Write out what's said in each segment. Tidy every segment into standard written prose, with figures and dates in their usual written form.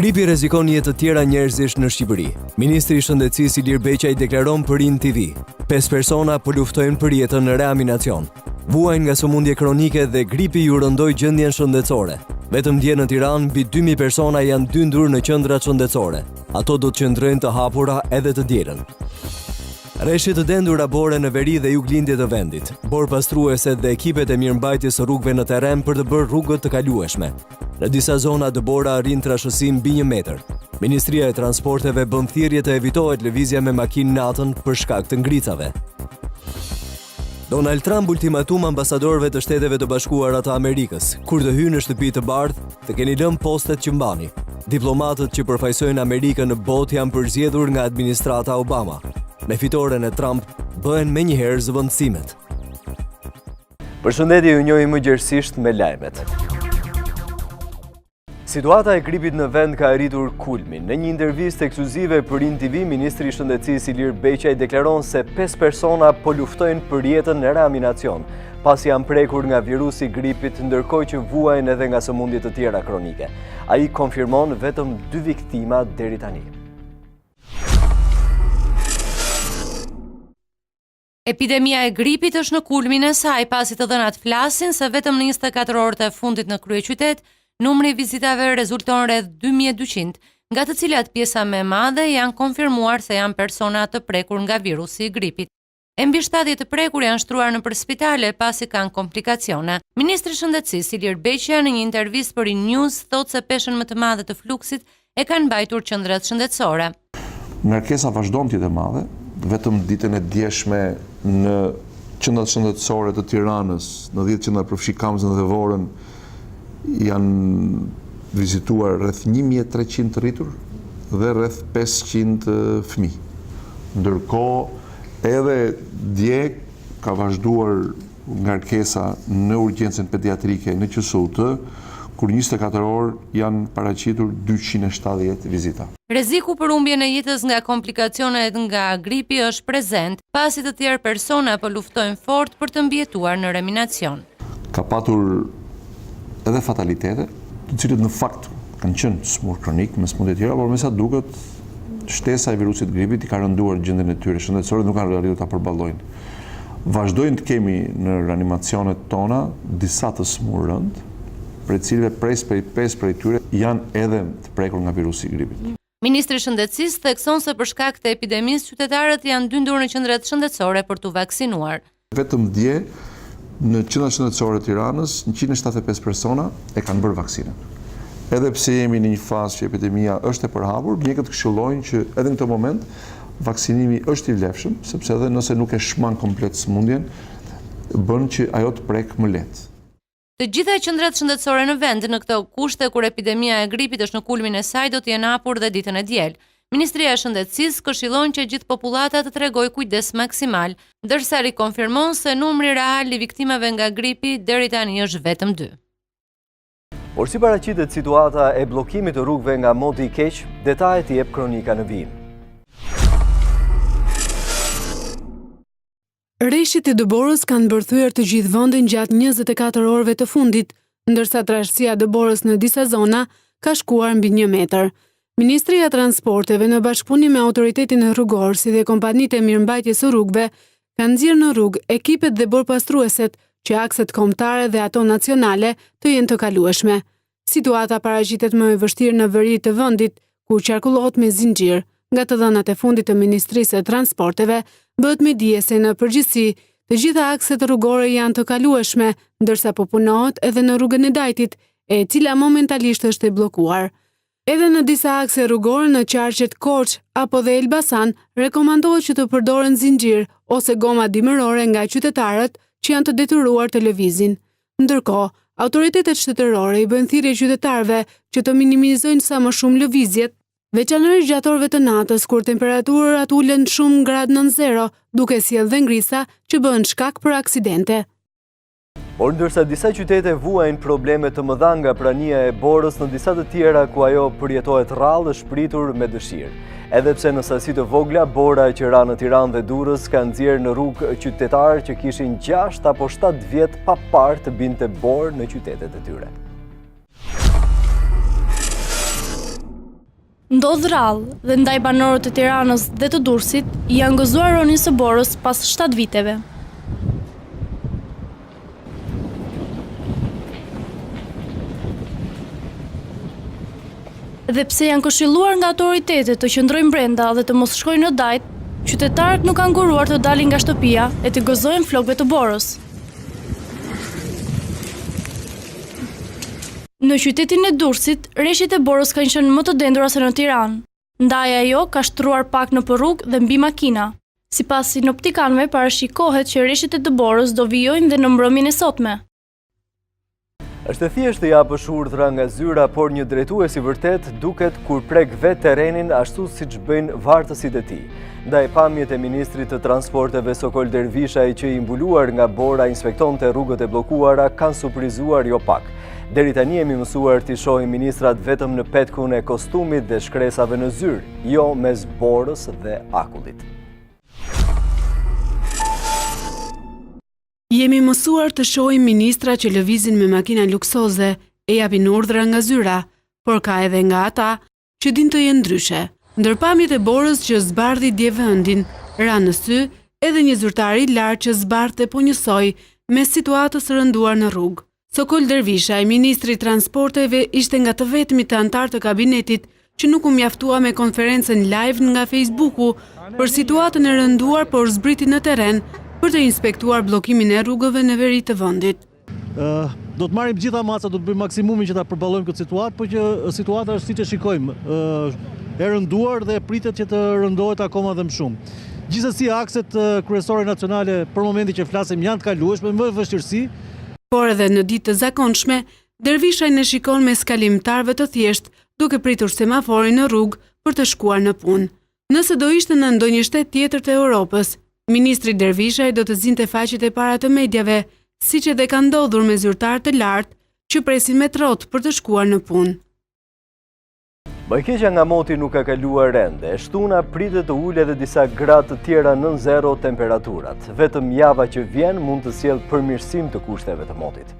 Gripi rrezikon jetë të tjera njerëzish në Shqipëri. Ministri i Shëndetësisë Ilir Beqaj deklaron për TV. 5 persona po luftojnë për jetën në reanimacion. Vuajnë nga sëmundje kronike dhe gripi ju rëndoi gjendjen shëndetësore. Vetëm dje në Tiranë mbi 2000 persona janë dyndur në qendrat shëndetësore. Ato do të qëndrojnë të hapura edhe të dielën. Rreshtit të dendura bore në veri dhe juglindje të vendit. Borë pastruese dhe ekipet e mirëmbajtjes së rrugëve në terren për të bërë rrugët të kalueshme. Në disa zona dëbora arrin trashësim mbi 1 metër. Ministria e Transporteve bën thirrje të evitohet lëvizja me makinë natën për shkak të ngricave. Donald Trump ultimatum ambasadorëve të Shteteve të Bashkuara të Amerikës. Kur të hynë në shtëpi të bardhë, të keni lënë postet që mbani. Diplomatët që përfaqësojnë Amerikën në botë janë përzgjedhur nga administrata Obama. Me fitoren e Trump bëhen menjëherë zëvendësimet. Përshëndetje, ju njohim më gjerësisht me lajmet. Situata e gripit në vend ka rritur kulmin. Në një intervistë ekskluzive për TV, Ministri i Shëndetësisë Ilir Beqaj deklaron se 5 persona po luftojnë për jetën në reanimacion, pasi janë prekur nga virusi gripit, ndërkohë që vuajnë edhe nga sëmundje të tjera kronike. Ai konfirmon vetëm 2 viktima deri tani. Epidemia e gripit është në kulmin e saj, pasi të dhënat flasin se vetëm në 24 orët e fundit në kryeqytet, numri i vizitave rezulton rreth 2200, nga të cilat pjesa më e madhe janë konfirmuar se janë persona të prekur nga virusi i gripit. E mbi 70 të prekur janë shtruar nëpër spitale pasi kanë komplikacione. Ministri i Shëndetësisë Ilir Beqaj në një intervistë për News thotë se peshën më të madhe të fluksit e kanë mbajtur qendrat shëndetësore. Ngarkesa vazhdon të jetë e madhe. Vetëm ditën e djeshme në qendrat shëndetësore të Tiranës, në 10 qendra përfshi Kamzën dhe Vorën, janë vizituar rreth 1300 rritur dhe rreth 500 fëmijë. Ndërkohë edhe dje ka vazhduar ngarkesa në urgjencën pediatrike në QSUT-së, kur 24 orë janë paraqitur 270 vizita. Rreziku për humbjen e jetës nga komplikacionet nga gripi është prezent, pasi të tjerë persona po luftojnë fort për të mbijetuar në reanimacion. Ka patur edhe fatalitete, të cilët në fakt kanë qenë smur kronik me sëmundje të tjera, por me sa duket shtesa e virusit gripit i ka rënduar gjendjen e tyre shëndetësore, nuk kanë arritur ta përballojnë. Vazhdojnë të kemi në reanimacionet tona disa të smur rënd, për cilëve 5 prej tyre janë edhe të prekur nga virusi i gripit. Ministri i Shëndetësisë thekson se për shkak të epidemisë qytetarët janë dyndur në qendrat shëndetësore për t'u vaksinuar. Vetëm dje në qendrat shëndetësore të Tiranës 175 persona e kanë bërë vaksinën. Edhe pse jemi në një fazë që epidemia është e përhapur, mjekët këshillojnë që edhe në këtë moment vaksinimi është i vlefshëm, sepse edhe nëse nuk e shman komplet sëmundjen, bën që ajo të prek më lehtë. Të gjitha qendrat shëndetësore në vend në këto kushte kur epidemia e gripit është në kulmin e saj do të jenë hapur dhe ditën e diel. Ministria e Shëndetësisë këshillon që gjithë populata të tregojë kujdes maksimal, ndërsa rikonfirmon se numri real i viktimave nga gripi deri tani është vetëm 2. Por si paraqitet situata e bllokimit të rrugëve nga moti i keq, detajet i jep kronika në vijim. Rreshtit e dëborës kanë bërthyer të gjithë vendin gjatë 24 orëve të fundit, ndërsa trashësia e dëborës në disa zona ka shkuar mbi 1 metër. Ministria e Transporteve në bashkëpunim me autoritetin rrugor si dhe kompanitë e mirëmbajtjes së rrugëve kanë nxjerrë në rrugë ekipet dhe borpastrueset që akset kombëtare dhe ato nacionale të jenë të kalueshme. Situata paraqitet më e vështirë në veri të vendit, ku qarkullohet me zinxhir. Nga të dhënat e fundit të Ministrisë e Transporteve, bëhet me dije se në përgjithësi të gjitha akset rrugore janë të kalueshme, ndërsa po punohet edhe në rrugën e Dajtit, e cila momentalisht është e bllokuar. Edhe në disa akse rrugore në qarqet Korç apo dhe Elbasan, rekomandohet që të përdoren zinxhir ose goma dimërore nga qytetarët që janë të detyruar të lëvizin. Ndërkohë, autoritetet shtetërore i bëjnë thirrje qytetarëve që të minimizojnë sa më shumë lëvizjet, veçanërisht gjatë orëve të natës kur temperaturat ulen shumë gradë nën zero, duke sjellë dhe ngrisa që bëhen shkak për aksidente. Por ndërsa disa qytete vuajnë probleme të mëdha nga prania e borës, në disa të tjera ku ajo përjetohet rrallë është pritur me dëshirë. Edhe pse në sasi të vogla, bora që ra në Tiranë dhe Durrës ka nxjerrë në rrugë qytetarë që kishin 6 apo 7 vjet pa parë të binte borë në qytetet e tyre. Ndodh rrallë dhe ndaj banorët e Tiranës dhe të Durrësit janë gëzuar ronin së Borës pas 7 viteve. Dhe pse janë këshilluar nga autoritetet të qëndrojnë brenda dhe të mos shkojnë në dajt, qytetarët nuk kanë nguruar të dalin nga shtëpia e të gëzojnë flokëve të Borës. Në qytetin e Durrësit, rreshtit e Borës kanë qenë më të dendura se në Tiranë. Ndaj ajo ka shtruar pak në rrugë dhe mbi makina. Sipas sinoptikanëve, parashikohet që rreshtit e Borës do vijojnë dhe në mbrëmjen e sotme. Është thjesht të japësh urdhra nga zyra, por një drejtues i vërtet duket kur prek vetë terrenin ashtu siç bëjnë vartësit e tij. Ndaj pamjet e Ministrit të Transporteve Sokol Dervishaj që i mbuluar nga bora inspektonte rrugët e bllokuara kanë surprizuar jo pak. Deri tani jemi mësuar t'i shohim ministrat vetëm në petkun e kostumit dhe shkresave në zyrë, jo mes borës dhe akullit. Jemi mësuar të shohim ministra që lëvizin me makina luksoze e japin urdhra nga zyra, por ka edhe nga ata që din të jenë ndryshe. Ndër pamjet e borës që zbardhi dje vendin, ra në sy edhe një zyrtar i lartë që zbardhte po njësoj me situatës rënduar në rrugë. Sokol Dervishaj, Ministri i Transporteve, ishte nga të vetmit të antarë të kabinetit që nuk u mjaftua me konferencën live nga Facebooku për situatën e rënduar, por zbriti në terren për të inspektuar bllokimin e rrugëve në veri të vendit. Do të marrim gjitha maca, do të bëjmë maksimumin që ta përballojmë këtë situatë, por që situata është siç e shikojmë, e rënduar dhe pritet që të rëndohet akoma dhe më shumë. Gjithsesi akset kryesore nacionale për momentin që flasim janë të kalueshme me vështirësi. Por edhe në ditë të zakonshme, Dervishaj ne shikon me skalimtarve të thjesht, duke pritur semaforin në rrugë për të shkuar në punë. Nëse do ishte në ndonjë shtet tjetër të Europës, Ministri Dervishaj do të zinte faqet e para të medjave, siç edhe ka ndodhur me zyrtar të lartë që presin me trot për të shkuar në punë. Bajkeqja nga moti nuk ka kaluar rende, shtuna pritet të ulë edhe disa gradë të tjera nën zero temperaturat. Vetëm java që vjen mund të sjellë përmirësim të kushteve të motit.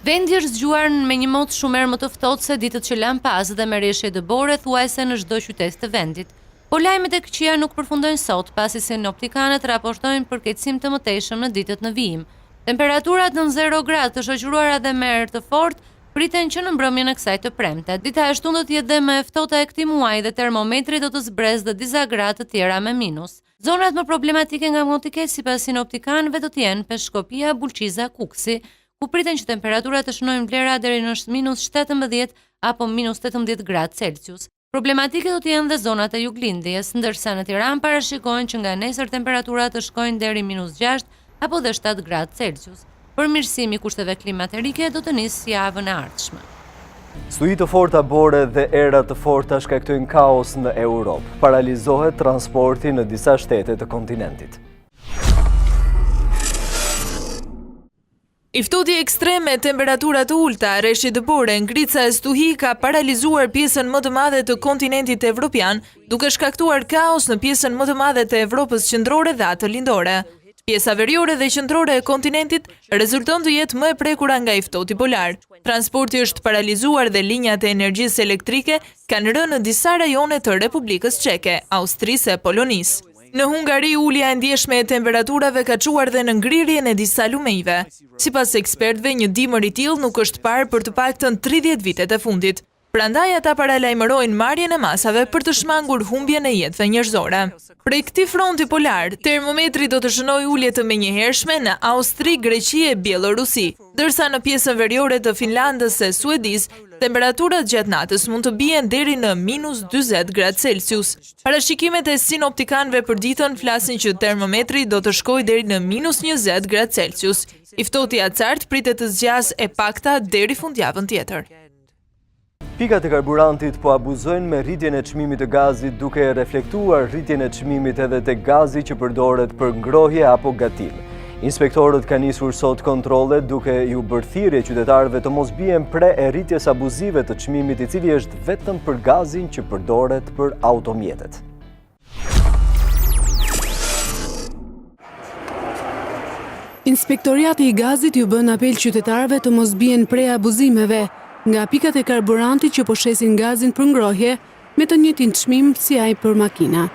Vendi është zgjuar me një mot shumë herë më të ftohtë se ditët që lan pas dhe me rreshje dëbore thuajse në çdo qytet të vendit. Por lajmet e këqija nuk përfundojnë sot, pasi sinoptikanët raportojnë për keqësim të mëtejshëm në ditët në vijim. Temperaturat nën 0 gradë të shoqëruara dhe me erë të fortë priten që në mbrëmjen e kësaj të premte. Dita e shtunë do të jetë dhe më e ftohta e këtij muaji dhe termometri do të zbresë dhe disa gradë të tjera me minus. Zonat më problematike nga moti sipas sinoptikanëve do të jenë Peshkopia, Bulqiza, Kuksi, ku priten që temperaturat të shënojnë vlera deri në -17 apo -18 gradë Celsius. Problematike do të jenë dhe zonat e juglindjes, ndërsa në Tiranë parashikohen që nga nesër temperaturat të shkojnë deri -6 apo dhe 7 gradë Celsius. Përmirësimi i kushteve klimaterike do të nisë javën e ardhshme. Stuhi të forta bore dhe era të forta shkaktojnë kaos në Europë. Paralizohet transporti në disa shtete të kontinentit. I ftohti ekstreme, temperatura të ulta, rreshti dëbore, ngrica e stuhi ka paralizuar pjesën më të madhe të kontinentit evropian, duke shkaktuar kaos në pjesën më të madhe të Evropës qendrore dhe atë lindore. Pjesa veriore dhe qendrore e kontinentit rezulton të jetë më e prekura nga i ftohti polar. Transporti është paralizuar dhe linjat e energjisë elektrike kanë rënë në disa rajone të Republikës Çeke, Austrisë e Polonisë. Në Hungari, ulja e ndjeshme e temperaturave ka çuar dhe në ngrirjen e disa lumejve. Sipas ekspertëve, një dimër i tillë nuk është parë për të paktën 30 vitet e fundit. Prandaj ata paralajmërojnë marrjen e masave për të shmangur humbjen e jetëve njerëzore. Prej këtij fronti polar, termometri do të shënojë ulje të menjëhershme në Austri, Greqi e Bielorusi, ndërsa në pjesën veriore të Finlandës e Suedisë, temperaturat gjatë natës mund të bien deri në -40 gradë Celsius. Parashikimet e sinoptikanëve për ditën flasin që termometri do të shkojë deri në -20 gradë Celsius. I ftohti acart pritet të zgjas e pakta deri fundjavën tjetër. Pikat e karburantit po abuzojnë me rritjen e çmimit të gazit, duke reflektuar rritjen e çmimit edhe te gazi që përdoret për ngrohje apo gatim. Inspektorët kanë nisur sot kontrolle duke ju bërë thirrje qytetarëve të mos bien pre e rritjes abuzive të çmimit, i cili është vetëm për gazin që përdoret për automjetet. Inspektoriati i gazit ju bën apel qytetarëve të mos bien pre abuzimeve, nga pikat e karburantit që po shesin gazin për ngrohje me të njëjtin çmim si ai për makina.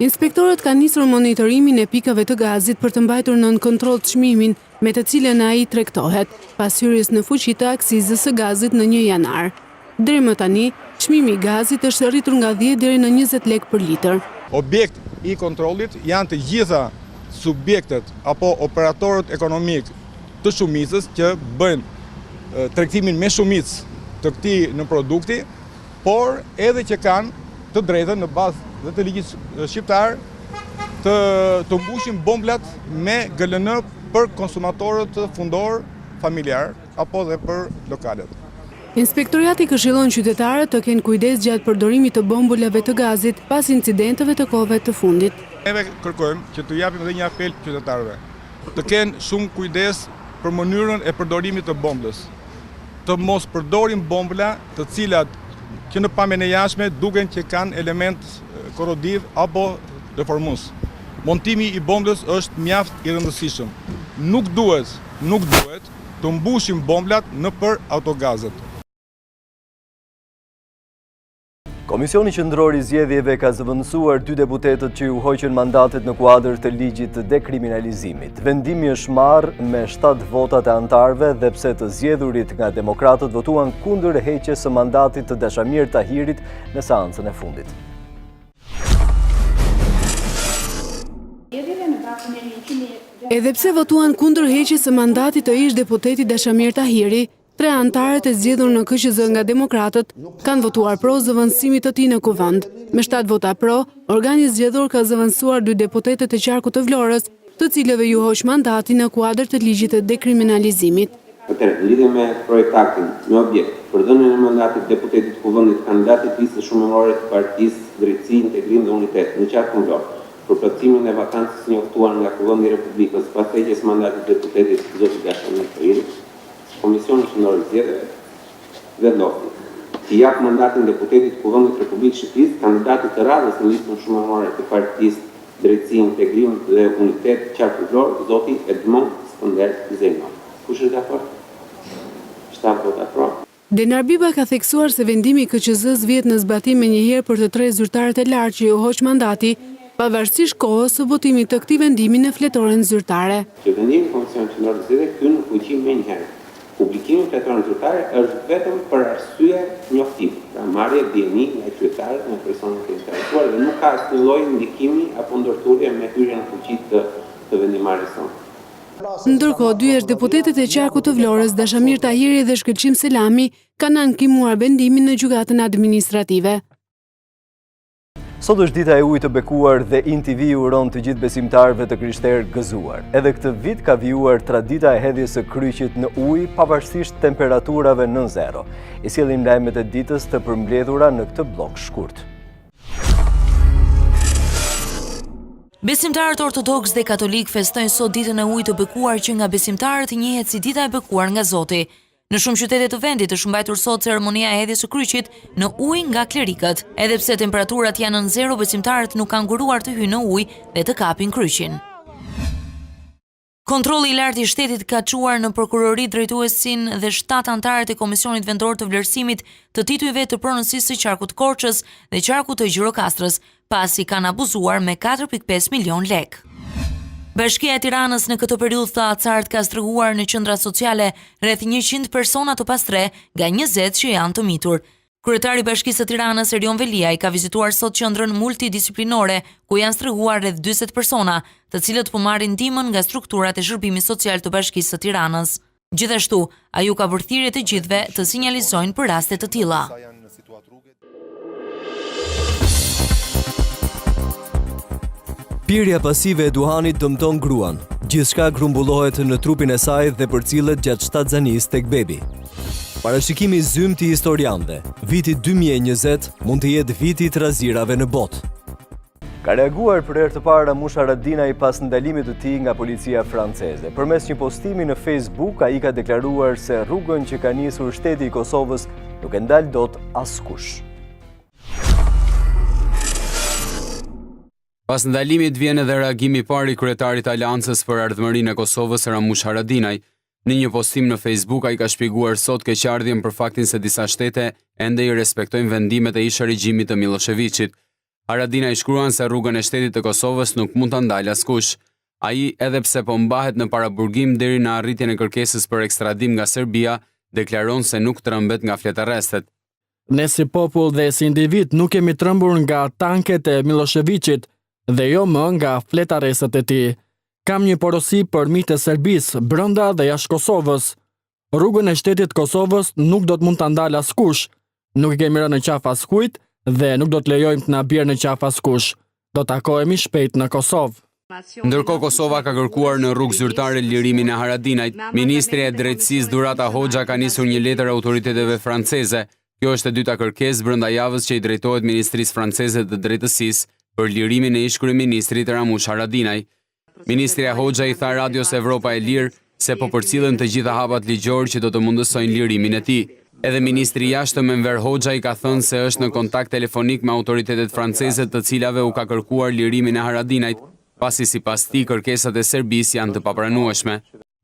Inspektorët kanë nisur monitorimin e pikave të gazit për të mbajtur nën kontroll çmimin me të cilën ai tregtohet, pas hyrjes në fuqi të aksizës së gazit në 1 janar. Deri më tani, çmimi i gazit është rritur nga 10 deri në 20 lekë për litër. Objekt i kontrollit janë të gjitha subjektet apo operatorët ekonomik të shumicës që bëjnë tregtimin me shumicë të këtij në produkti, por edhe që kanë të drejtën në bazë dhe të ligjit shqiptar të mbushin bomblat me GLN për konsumatorët fundor, familjar apo dhe për lokalet. Inspektoriati këshillon qytetarët të kenë kujdes gjatë përdorimit të bombulave të gazit pas incidenteve të kohëve të fundit. Neve kërkojmë që të japim edhe një apel qytetarëve, të kenë shumë kujdes për mënyrën e përdorimit të bombës, të mos përdorin bombula të cilat që në pamjen e jashtme duken që kanë element korrodiv apo deformues. Montimi i bombës është mjaft i rëndësishëm. Nuk duhet të mbushim bomblat nëpër autogazet. Komisioni Qendror i Zgjedhjeve ka zëvendësuar 2 deputetët që u hoqën mandatet në kuadër të ligjit të dekriminalizimit. Vendimi është marrë me 7 votat e antarëve dhe pse të zgjedhurit nga demokratët votuan kundër heqjes së mandatit të Dashamir Tahirit në seancën e fundit. Edhe pse votuan kundër heqjes së mandatit të ish deputetit Dashamir Tahiri, 3 antarët e zgjedhur në QSUT-së nga demokratët kanë votuar pro zëvendësimit të tij në kuvend. Me 7 vota pro, organi zgjedhur ka zëvendësuar 2 deputetët e qarkut të Vlorës, të cilëve ju hoq mandati në kuadër të ligjit të dekriminalizimit. Atëherë, në lidhje me projektaktin me objekt për dhënien e mandatit deputetit kuvendit kandidatit listës shumërore të partisë Drejtësi, Integrim dhe Unitet në qarkun Vlorë për plotësimin e vakancës njoftuar nga Kuvendi i Republikës pas heqjes mandatit deputetit zotit Dashamir Tahiri, Komisioni Qendror i Zgjedhjeve vendosi të jap mandatin deputetit Kuvendit Republikës Shqipërisë kandidatit të radhës në listën shumërore të partisë Drejtësi, Integrim dhe Unitet qarku Vlorë, zoti Edmond Skënder Zeno. Kush është dakord? 7 vota pro. Denar Biba ka theksuar se vendimi i QSUT-së vjet në zbatim menjëherë për të 3 zyrtarët e lartë që u hoq mandati, pavarësisht kohës së votimit të këtij vendimi në fletoren zyrtare. Që vendimi i Komisionit Qendror të Zgjedhjeve hyn në fuqi menjëherë. Publikimi i fletoren zyrtare është vetëm për arsye njoftimi, pra marrje dieni nga qytetarët, nga personat e interesuar dhe nuk ka asnjë lloj ndikimi apo ndërthurje me hyrjen në fuqi të vendimarrjes sonë. Ndërkohë, 2 deputetët e qarkut të Vlorës, Dashamir Tahiri dhe Shkëlqim Selami, kanë ankimuar vendimin në gjykatën administrative. Sot është dita e ujit të bekuar dhe INTV uron të gjithë besimtarëve të krishterë gëzuar. Edhe këtë vit ka vijuar tradita e hedhjes së kryqit në ujë pavarësisht temperaturave nën zero. I sjellim lajmet e ditës të përmbledhura në këtë blog shkurt. Besimtarët ortodoks dhe katolik festojnë sot ditën e ujit të bekuar që nga besimtarët njihet si dita e bekuar nga Zoti. Në shumë qytete të vendit është mbajtur sot ceremonia e hedhjes së kryqit në ujë nga klerikët. Edhe pse temperaturat janë nën zero, besimtarët nuk kanë nguruar të hyjnë në ujë dhe të kapin kryqin. Kontrolli i lartë i shtetit ka çuar në prokurori drejtuesin dhe 7 antarët e Komisionit Vendor të Vlerësimit të titujve të pronësisë së qarkut Korçës dhe qarkut të Gjirokastrës, pasi kanë abuzuar me 4.5 milion lekë. Bashkia e Tiranës në këtë periudhë të acartë ka strehuar në qendra sociale rreth 100 persona të pastre nga 20 që janë të mitur. Kryetari i Bashkisë së Tiranës, Erion Veliaj, ka vizituar sot qendrën multidisiplinore ku janë strehuar rreth 40 persona, të cilët po marrin ndihmën nga strukturat e shërbimit social të Bashkisë së Tiranës. Gjithashtu, ai u ka bërë thirrje të gjithëve të sinjalizojnë për raste të tilla. Pirja pasive e duhanit dëmton gruan. Gjithçka grumbullohet në trupin e saj dhe përcillet gjatë shtatzanisë tek bebi. Parashikimi zymt i historianëve. Viti 2020 mund të jetë viti i trazirave në botë. Ka reaguar për herë të parë Musha Radinaj pas ndalimit të tij nga policia franceze. Përmes një postimi në Facebook, ai ka deklaruar se rrugën që ka nisur shteti i Kosovës nuk e ndal dot askush. Pas ndalimit vjen edhe reagimi i parë i kryetarit të Aleancës për Ardhmërinë e Kosovës, Ramush Haradinaj. Në një postim në Facebook, ai ka shpjeguar sot keqardhjen për faktin se disa shtete ende i respektojnë vendimet e ish regjimit të Miloševićit. Haradinaj shkruan se rrugën e shtetit të Kosovës nuk mund ta ndalë askush. Ai, edhe pse po mbahet në paraburgim deri në arritjen e kërkesës për ekstradim nga Serbia, deklaron se nuk trembet nga fletarrestet. Ne si popull dhe si individ nuk kemi trembur nga tanket e Miloševićit dhe jo më nga fletarrestet e tij. Kam një porosi për mijët e Serbisë brenda dhe jashtë Kosovës. Rrugën e shtetit Kosovës nuk do të mund ta ndalë askush. Nuk i kemi rënë në qafë askujt dhe nuk do të lejojmë të na bjerë në qafë askush. Do takohemi shpejt në Kosovë. Ndërkohë Kosova ka kërkuar në rrugë zyrtare lirimin e Haradinajt. Ministri e Drejtësisë Durata Hoxha ka nisur një letër autoriteteve franceze. Kjo është e dyta kërkesë brenda javës që i drejtohet Ministrisë franceze të drejtësisë për lirimin e ish-kryeministrit Ramush Haradinaj. Ministria Hoxha i tha Radios Evropa e Lirë se po përcillen të gjitha hapat ligjor që do të mundësojnë lirimin e tij. Edhe ministri i jashtëm Enver Hoxha i ka thënë se është në kontakt telefonik me autoritetet franceze të cilave u ka kërkuar lirimin e Haradinajt, pasi sipas tij kërkesat e Serbisë janë të papranueshme.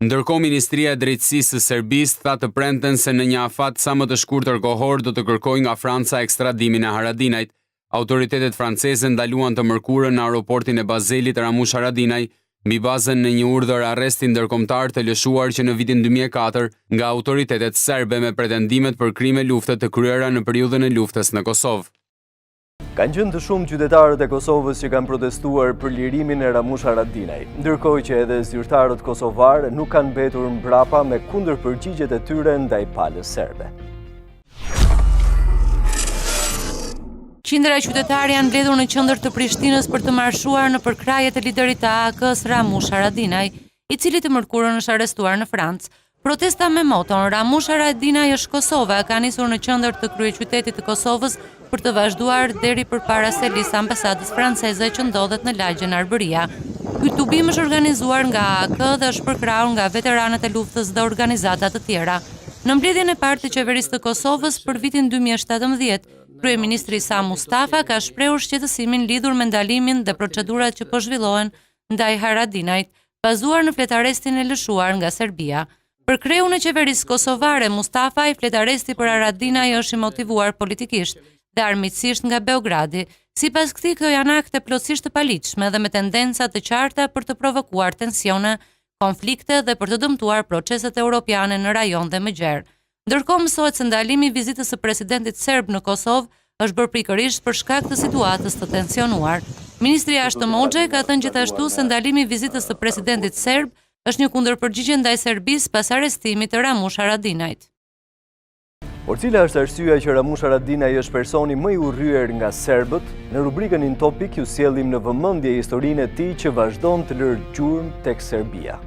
Ndërkohë Ministria e Drejtësisë së Serbisë tha të premten se në një afat sa më të shkurtër kohor do të kërkojë nga Franca ekstradimin e Haradinajt. Autoritetet franceze ndaluan të mërkurën në aeroportin e Bazelit Ramush Haradinaj mbi bazën në një urdhër arresti ndërkombëtar të lëshuar që në vitin 2004 nga autoritetet serbe me pretendimet për krime lufte të kryera në periudhën e luftës në Kosovë. Kanë qenë të shumë qytetarët e Kosovës që kanë protestuar për lirimin e Ramush Haradinaj, ndërkohë që edhe zyrtarët kosovar nuk kanë mbetur mbrapa me kundërpërgjigjet e tyre ndaj palës serbe. Qindra qytetarë janë mbledhur në qendër të Prishtinës për të marshuar në përkraje të liderit të AK-s Ramush Haradinaj, i cili të mërkurën është arrestuar në Francë. Protesta me moton Ramush Haradinaj është Kosova ka nisur në qendër të kryeqytetit të Kosovës për të vazhduar deri përpara selisë ambasadës franceze që ndodhet në lagjen Arbëria. Ky tubim është organizuar nga AK dhe është përkrahur nga veteranët e luftës dhe organizata të tjera. Në mbledhjen e parë të qeverisë të Kosovës për vitin 2017, Kryeministri Sa Mustafa ka shprehur shqetësimin lidhur me ndalimin dhe procedurat që po zhvillohen ndaj Haradinajt, bazuar në fletarrestin e lëshuar nga Serbia. Për kreun e qeverisë kosovare, Mustafa i fletarresti për Haradinaj është i motivuar politikisht dhe armiqësisht nga Beogradi. Sipas këtij, këto janë akte plotësisht të paligjshme dhe me tendenca të qarta për të provokuar tensione, konflikte dhe për të dëmtuar proceset europiane në rajon dhe më gjerë. Ndërkohë mësohet se ndalimi i vizitës së presidentit serb në Kosovë është bërë pikërisht për shkak të situatës të tensionuar. Ministri i jashtëm Hoxha ka thënë gjithashtu se ndalimi i vizitës së presidentit serb është një kundërpërgjigje ndaj Serbisë pas arrestimit të Ramush Haradinajt. Por cila është arsyeja që Ramush Haradinaj është personi më i urryer nga serbët? Në rubrikën In Topic ju sjellim në vëmendje historinë e tij që vazhdon të lërë gjurmë tek Serbia.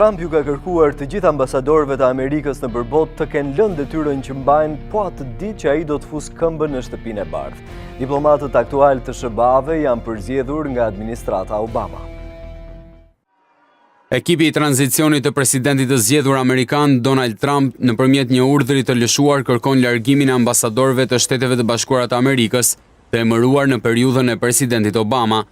Trump ju ka kërkuar të gjithë ambasadorëve të Amerikës në përbot të kenë lënë detyrën që mbajnë po atë ditë që ai do të fusë këmbën në shtëpinë e bardhë. Diplomatët aktual të SBA-ve janë përzgjedhur nga administrata Obama. Ekipi i tranzicionit të presidentit të zgjedhur amerikan Donald Trump nëpërmjet një urdhri të lëshuar kërkon largimin e ambasadorëve të Shteteve të Bashkuara të Amerikës të emëruar në periudhën e presidentit Obama.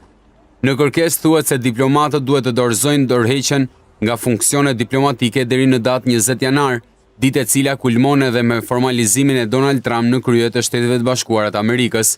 Në kërkesë thuhet se diplomatët duhet të dorëzojnë dorëheqjen nga funksionet diplomatike deri në datë 20 janar, ditë e cila kulmon edhe me formalizimin e Donald Trump në krye të Shteteve të Bashkuara të Amerikës.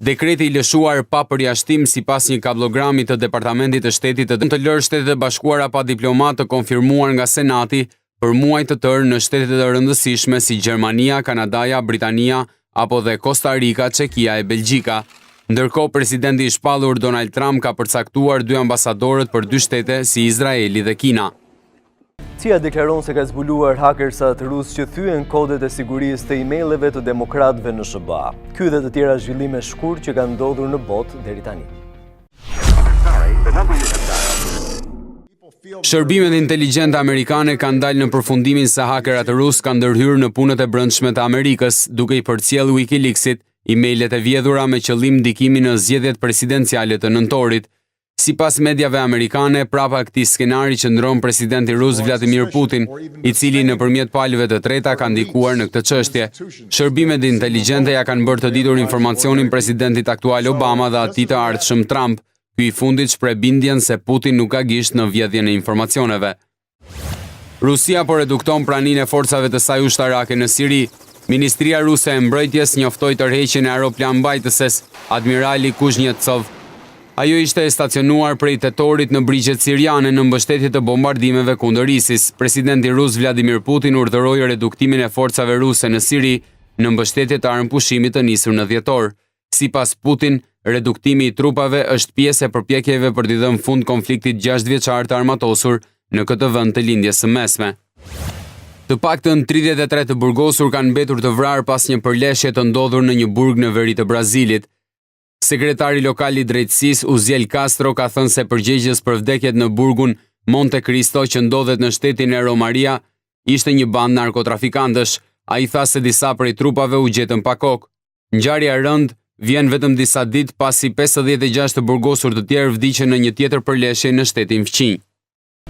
Dekreti i lëshuar pa përjashtim sipas një kablogrami të Departamentit të Shtetit të lërë Shtetet e Bashkuara pa diplomat të konfirmuar nga Senati për muaj të tërë në shtetet e rëndësishme si Gjermania, Kanadaja, Britania apo dhe Kosta Rika, Çekia e Belgjika. Ndërkohë, presidenti i shpallur Donald Trump ka përcaktuar 2 ambasadorët për 2 shtete si Izraeli dhe Kina. CIA deklaron se ka zbuluar hakersat rusë që thyen kodet e sigurisë të emaileve të demokratëve në SBA. Ky dhe të tjera zhvillime shkurt që kanë ndodhur në botë deri tani. Shërbimet inteligjente amerikane kanë dalë në përfundimin se hakerat rusë kanë ndërhyrë në punët e brendshme të Amerikës, duke i përcjellë WikiLeaksit emailet e vjedhura me qëllim ndikimi në zgjedhjet presidenciale të nëntorit. Sipas mediave amerikane, prapa këtij skenari qëndron presidenti rus Vladimir Putin, i cili nëpërmjet palëve të treta ka ndikuar në këtë çështje. Shërbimet inteligjente ja kanë bërë të ditur informacionin presidentit aktual Obama dhe atij të ardhshëm Trump. Ky i fundit shpreh bindjen se Putin nuk ka gisht në vjedhjen e informacioneve. Rusia po redukton praninë e forcave të saj ushtarake në Siri. Ministria ruse e mbrojtjes njoftoi tërheqjen e aeroplan mbajtëses, admirali Kuzhnetsov. Ajo ishte stacionuar prej tetorit në brigjet siriane në mbështetje të bombardimeve kundër ISIS. Presidenti rus Vladimir Putin urdhëroi reduktimin e forcave ruse në Siri në mbështetje të armëpushimit të nisur në dhjetor. Sipas Putin, reduktimi i trupave është pjesë e përpjekjeve për t'i dhënë fund konfliktit 6 vjeçar të armatosur në këtë vend të lindjes së mesme. Të paktën 33 të burgosur kanë mbetur të vrarë pas një përleshje të ndodhur në një burg në veri të Brazilit. Sekretari lokal i drejtësisë Uziel Castro ka thënë se përgjegjës për vdekjet në burgun Monte Cristo që ndodhet në shtetin e Romaria ishte një bandë narkotrafikantësh. Ai tha se disa prej trupave u gjetën pa kokë. Ngjarja e rëndë vjen vetëm disa ditë pasi 56 të burgosur të tjerë vdiqën në një tjetër përleshje në shtetin fqinj.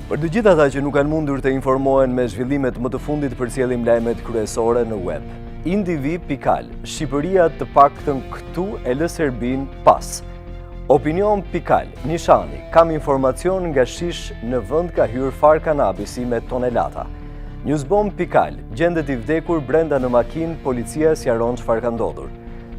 Për të gjithë ata që nuk kanë mundur të informohen me zhvillimet më të fundit, përcjellim lajmet kryesore në web. Indivi.al, Shqipëria të paktën këtu e lë Serbin pas. Opinion.al, Nishani, kam informacion nga shish në vend ka hyrë far kanabisi me tonelata. Newsbomb.al, gjendet i vdekur brenda në makinë, policia sqaron çfarë ka ndodhur.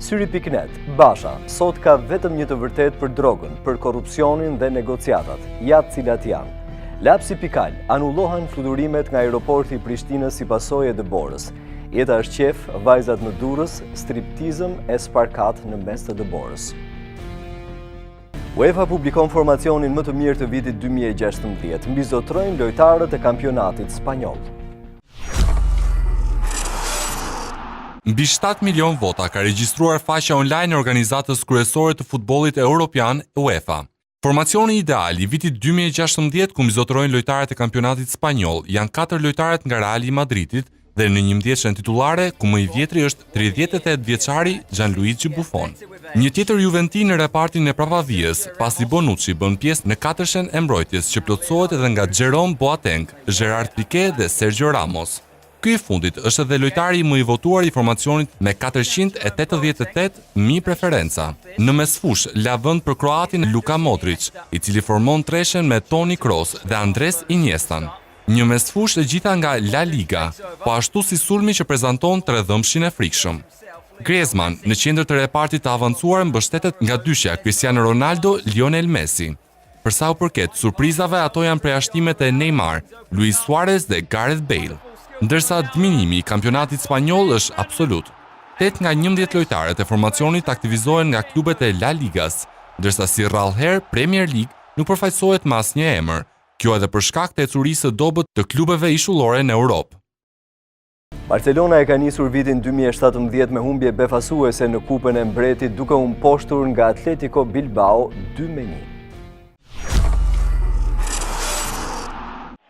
Syri.net, Basha, sot ka vetëm një të vërtet për drogën, për korrupsionin dhe negociatat, ja cilat janë. Lapsi.al, anullohen fluturimet nga aeroporti i Prishtinës si pasojë e dëborës. Jeta është qef, vajzat në Durrës, striptizëm e sparkat në mes të dëborës. UEFA publikon formacionin më të mirë të vitit 2016, mbizotrojnë lojtarët e kampionatit spanjoll. Mbi 7 milion vota ka regjistruar faqja online e organizatës kryesore të futbollit evropian UEFA. Formacioni ideal i vitit 2016 ku mbizotrojnë lojtarët e kampionatit spanjoll janë 4 lojtarët nga Reali i Madridit dhe në 11 titulare ku më i vjetri është 38 vjeçari Gianluigi Buffon. Një tjetër juventin në repartin e prapavijës, pasi Bonucci bën pjesë në 4-shen e mbrojtjes që plotësohet edhe nga Jerome Boateng, Gerard Piqué dhe Sergio Ramos. Ky i fundit është edhe lojtari më i votuar i formacionit me 488.000 preferenca. Në mesfush la vend për kroatin Luka Modric, i cili formon treshen me Toni Kroos dhe Andres Iniestan. Një mesfush e gjitha nga La Liga, po ashtu si sulmi që prezanton tredhëmshin e frikshëm. Griezmann në qendër të repartit të avancuar mbështetet nga dyshja Cristiano Ronaldo, Lionel Messi. Për sa u përket surprizave, ato janë preashtimet e Neymar, Luis Suarez dhe Gareth Bale. Ndërsa dëmimi i kampionatit spanjoll është absolut. 8 nga 11 lojtarët e formacionit aktivizohen nga klubet e La Ligas, ndërsa si rrallëherë Premier League nuk përfaqësohet me asnjë emër. Kjo edhe për shkak të ecurisë së dobët të klubeve ishullore në Europë. Barcelona e ka nisur vitin 2017 me humbje befasuese në Kupën e Mbretit duke u mposhtur nga Atletico Bilbao 2-1.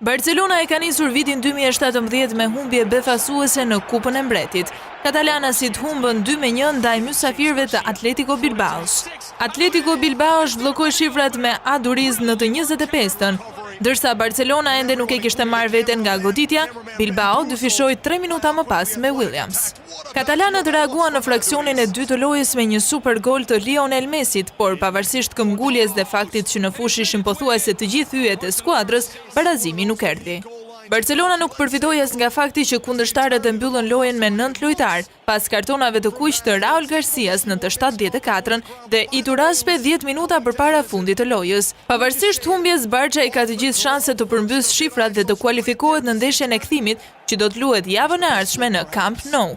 Barcelona e ka nisur vitin 2017 me humbje befasuese në Kupën e Mbretit. Katalanasit humbën 2-1 ndaj mysafirëve të Atletico Bilbaos. Atletico Bilbao zhbllokoi shifrat me Aduriz në të 25-tën. Ndërsa Barcelona ende nuk e kishte marrë veten nga goditja, Bilbao dyfishoi 3 minuta më pas me Williams. Katalanët reaguan në fraksionin e 2 të lojës me një super gol të Lionel Messit, por pavarësisht këmbguljes dhe faktit që në fush ishin pothuajse të gjithë hyjet e skuadrës, barazimi nuk erdhi. Barcelona nuk përfitoi as nga fakti që kundërshtarët e mbyllën lojën me 9 lojtar, pas kartonave të kuq të Raul Garcias në të 74-ën dhe Iturraspe 10 minuta përpara fundit të lojës. Pavarësisht humbjes, Barça i ka të gjithë shanset të përmbys shifrat dhe të kualifikohet në ndeshjen e kthimit që do të luhet javën e ardhshme në Camp Nou.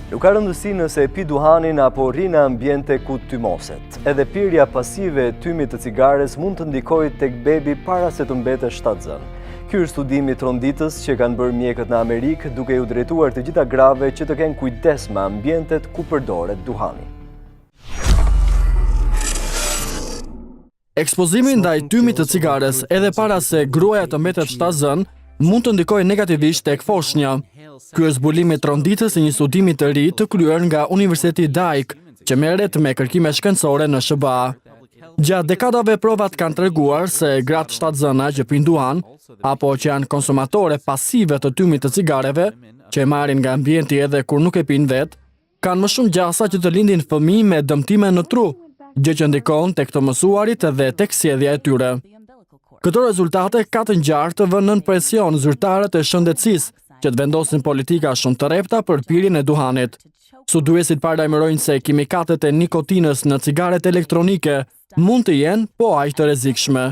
Nuk ka rëndësi nëse e pi duhanin apo rri në ambiente ku tymoset. Edhe pirja pasive e tymit të cigares mund të ndikojë tek bebi para se të mbetesh shtatzën. Ky është studimi i tronditës që kanë bërë mjekët në Amerikë, duke u drejtuar të gjitha grave që të kenë kujdes me ambientet ku përdoret duhani. Ekspozimi ndaj tymit të cigares edhe para se gruaja të mbetet shtatzën mund të ndikojë negativisht tek foshnja. Ky është zbulimi i tronditës i një studimi të ri të kryer nga Universiteti Daik, që merret me kërkime shkencore në SBA. Gjatë dekadave provat kanë treguar se gratë shtatzëna që pijnë duhan, apo që janë konsumatore pasive të tymit të cigareve, që e marrin nga ambienti edhe kur nuk e pijnë vetë, kanë më shumë gjasa që të lindin fëmijë me dëmtime në tru, gjë që ndikon tek të mësuarit dhe tek sjellja e tyre. Këto rezultate ka të ngjarë të vënë nën presion zyrtarët e shëndetësisë, që të vendosin politika shumë të repta për pirjen e duhanit. Studuesit paralajmërojnë se kimikatet e nikotinës në cigaret elektronike mund të jenë po aq të rrezikshme.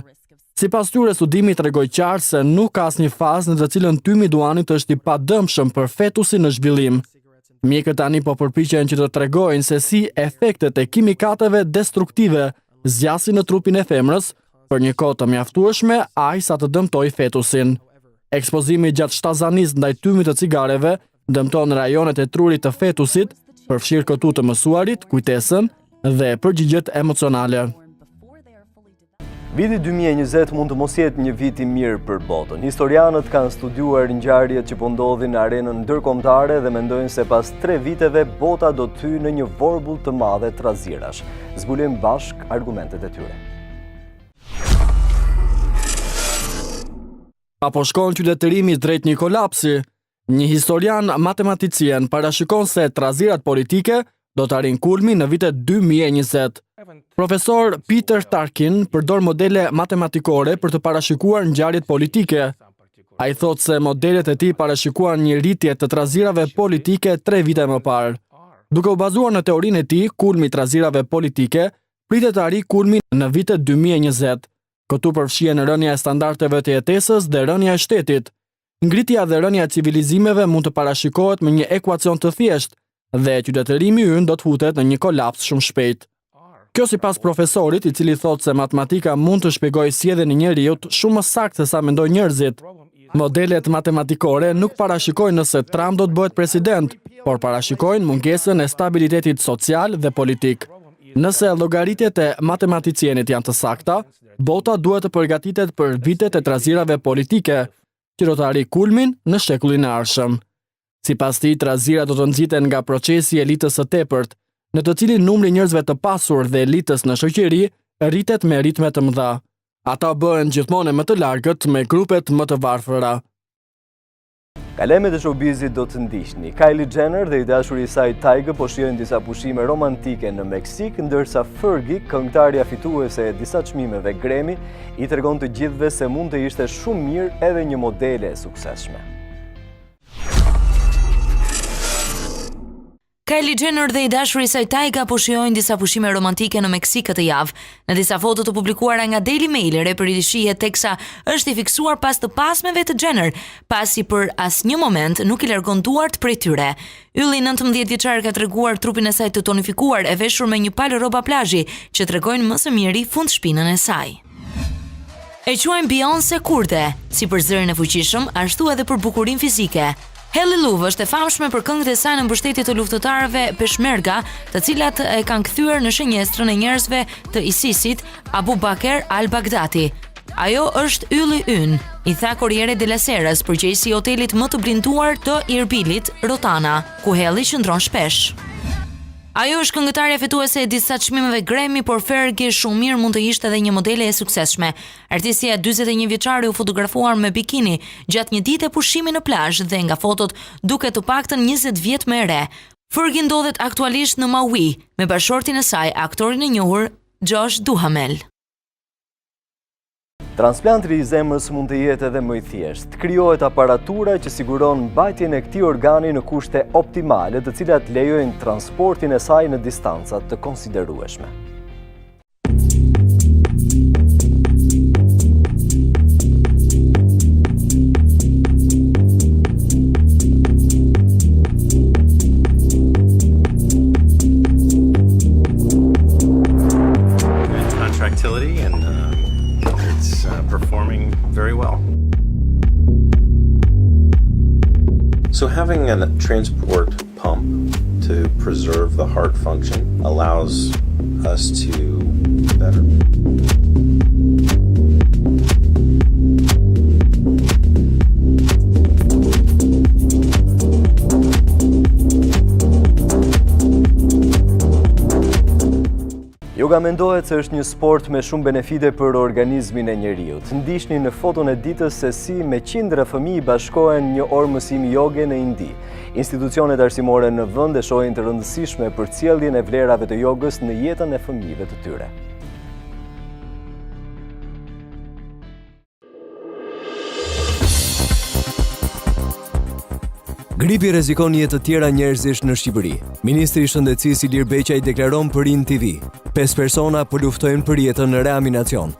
Sipas tyre, studimi tregoi qartë se nuk ka asnjë fazë në të cilën tymi i duhanit është i padëmshëm për fetusin në zhvillim. Mjekët tani po përpiqen që të tregojnë se si efektet e kimikateve destruktive zgjasin në trupin e femrës për një kohë të mjaftueshme aq sa të dëmtojë fetusin. Ekspozimi gjatë shtazanisë ndaj tymit të cigareve dëmton rajonet e trurit të fetusit, përfshirë këtu të mësuarit, kujtesën dhe përgjigjet emocionale. Viti 2020 mund të mos jetë një vit i mirë për botën. Historianët kanë studiuar ngjarjet që po ndodhin në arenën ndërkombëtare dhe mendojnë se pas 3 viteve bota do të hyjë në një vorbull të madhe trazirash. Zbulojmë bashk argumentet e tyre. Apo shkon qytetërimi drejt një kolapsi? Një historian matematicien parashikon se trazirat politike do të arrijnë kulmin në vitet 2020. Profesor Peter Tarkin përdor modele matematikore për të parashikuar ngjarjet politike. Ai thotë se modelet e tij parashikuan një rritje të trazirave politike 3 vite më parë. Duke u bazuar në teorinë e tij, kulmi i trazirave politike pritet të arrijë kulmin në vitet 2020. Këtu përfshihen rënja e standardeve të jetesës dhe rënja e shtetit. Ngritja dhe rënja e civilizimeve mund të parashikohet me një ekuacion të thjeshtë dhe qytetërimi ynë do të futet në një kolaps shumë shpejt. Kjo sipas profesorit, i cili thotë se matematika mund të shpjegojë sjelljen e njerëzit shumë më saktë se sa mendojnë njerëzit. Modelet matematikore nuk parashikojnë nëse Trump do të bëhet president, por parashikojnë mungesën e stabilitetit social dhe politik. Nëse llogaritjet e matematicienit janë të sakta, bota duhet të përgatitet për vitet e trazirave politike, që do të arrijë kulmin në shekullin e ardhshëm. Sipas tij, trazirat do të nxiten nga procesi i elitës së tepërt, në të cilin numri njerëzve të pasur dhe elitës në shoqëri rritet me ritme të mëdha. Ata bëhen gjithmonë më të largët me grupet më të varfëra. Kalemet e showbizit do të ndiqni. Kylie Jenner dhe i dashuri i saj Tyga po shijojnë disa pushime romantike në Meksik, ndërsa Fergie, këngëtarja fituese e disa çmimeve Grammy, i tregon të gjithëve se mund të ishte shumë mirë edhe një modele e suksesshme. Kylie Jenner dhe i dashuri i saj Tyga po shijojnë disa pushime romantike në Meksik këtë javë. Në disa foto të publikuara nga Daily Mail, reperi shihet teksa është i fiksuar pas të pasmeve të Jenner, pasi për asnjë moment nuk i largon duart prej tyre. Ylli 19 vjeçar ka treguar trupin e saj të tonifikuar e veshur me një palë rroba plazhi, që tregojnë më së miri fundshpinën e saj. E quajnë Beyoncé kurte, si për zërin e fuqishëm, ashtu edhe për bukurinë fizike. Hailey Love është e famshme për këngët e saj në mbështetje të luftëtarëve peshmerga, të cilat e kanë kthyer në shënjestrën e njerëzve të ISIS-it Abu Bakr al-Baghdadi. Ajo është ylli ynë, i tha Corriere della Sera's, përgjegjësi i hotelit më të blinduar të Erbilit, Rotana, ku Hailey qëndron shpesh. Ajo është këngëtarja fituese e disa çmimeve Grammy, por Fergie shumë mirë mund të ishte edhe një modele e suksesshme. Artistja 41 vjeçare u fotografuar me bikini gjatë një dite pushimi në plazh dhe nga fotot duket të paktën 20 vjet më e re. Fergie ndodhet aktualisht në Maui me bashortin e saj, aktorin e njohur Josh Duhamel. Transplanti i zemrës mund të jetë edhe më i thjeshtë. Krijohet aparatura që siguron mbajtjen e këtij organi në kushte optimale, të cilat lejojnë transportin e saj në distanca të konsiderueshme. So having a transport pump to preserve the heart function allows us to better. Yoga mendohet se është një sport me shumë benefite për organizmin e njeriut. Ndiqni në foton e ditës se si me qindra fëmijë bashkohen një orë mësimi joge në Indi. Institucionet arsimore në vend e shohin të rëndësishme për sjelljen e vlerave të jogës në jetën e fëmijëve të tyre. Gripi rrezikon jetë të tjera njerëzish në Shqipëri. Ministri i Shëndetësisë Ilir Beqaj deklaron për TV. 5 persona po luftojnë për jetën në reanimacion.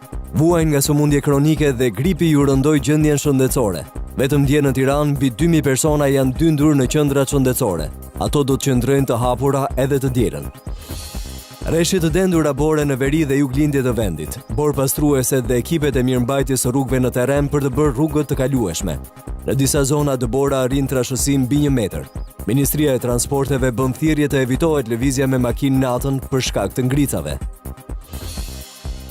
Vuajnë nga sëmundje kronike dhe gripi ju rëndoi gjendjen shëndetësore. Vetëm dje në Tiranë mbi 2000 persona janë dyndur në qendrat shëndetësore. Ato do të qëndrojnë të hapura edhe të dielën. Rreshtit të dendura bore në veri dhe juglindje të vendit, borë pastruese dhe ekipet e mirëmbajtjes së rrugëve në terren për të bërë rrugët të kalueshme. Në disa zona dëbora arrin trashësim mbi 1 metër. Ministria e Transporteve bën thirrje të evitohet lëvizja me makinë natën për shkak të ngricave.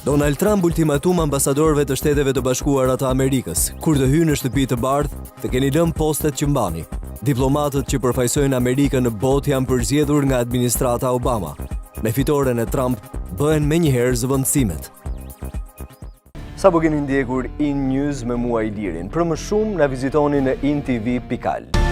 Donald Trump ultimatum ambasadorëve të Shteteve të Bashkuara të Amerikës, kur të hynë në shtëpi të bardhë, të keni lënë postet që mbani. Diplomatët që përfaqësojnë Amerikën në botë janë përzgjedhur nga administrata Obama. Me fitoren e Trump, bëhen menjëherë zëvendësimet. Sa po keni ndjekur In News me mua Ilirin. Për më shumë, na vizitoni në intv.al.